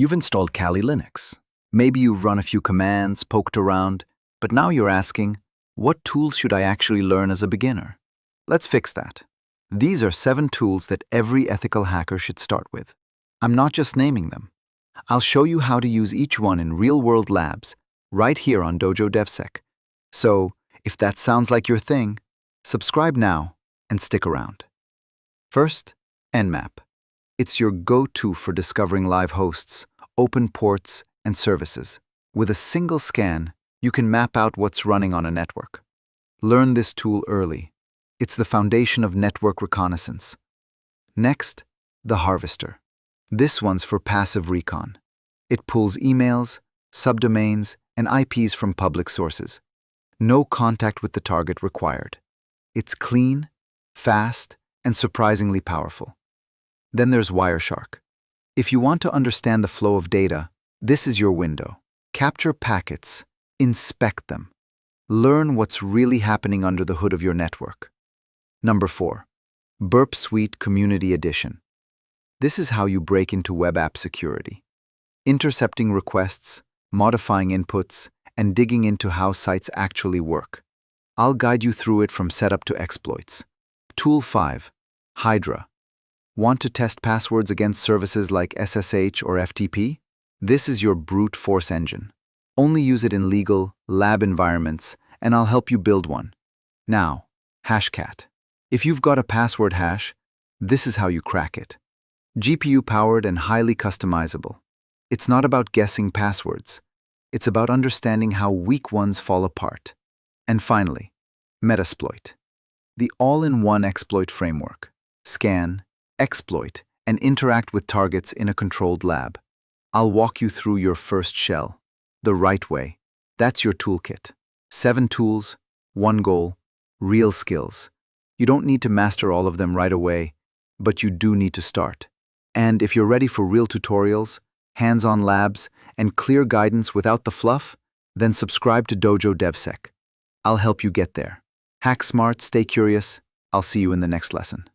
You've installed Kali Linux. Maybe you've run a few commands, poked around, but now you're asking, what tools should I actually learn as a beginner? Let's fix that. These are 7 tools that every ethical hacker should start with. I'm not just naming them. I'll show you how to use each one in real-world labs, right here on Dojo DevSec. So, if that sounds like your thing, subscribe now and stick around. First, Nmap. It's your go-to for discovering live hosts, open ports, and services. With a single scan, you can map out what's running on a network. Learn this tool early. It's the foundation of network reconnaissance. Next, theHarvester. This one's for passive recon. It pulls emails, subdomains, and IPs from public sources. No contact with the target required. It's clean, fast, and surprisingly powerful. Then there's Wireshark. If you want to understand the flow of data, this is your window. Capture packets, inspect them. Learn what's really happening under the hood of your network. Number 4, Burp Suite Community Edition. This is how you break into web app security. Intercepting requests, modifying inputs, and digging into how sites actually work. I'll guide you through it from setup to exploits. Tool 5, Hydra. Want to test passwords against services like SSH or FTP? This is your brute force engine. Only use it in legal, lab environments, and I'll help you build one. Now, Hashcat. If you've got a password hash, this is how you crack it. GPU-powered and highly customizable. It's not about guessing passwords. It's about understanding how weak ones fall apart. And finally, Metasploit. The all-in-one exploit framework. Scan, exploit, and interact with targets in a controlled lab. I'll walk you through your first shell, the right way. That's your toolkit. 7 tools, 1 goal, real skills. You don't need to master all of them right away, but you do need to start. And if you're ready for real tutorials, hands-on labs, and clear guidance without the fluff, then subscribe to Dojo DevSec. I'll help you get there. Hack smart, stay curious. I'll see you in the next lesson.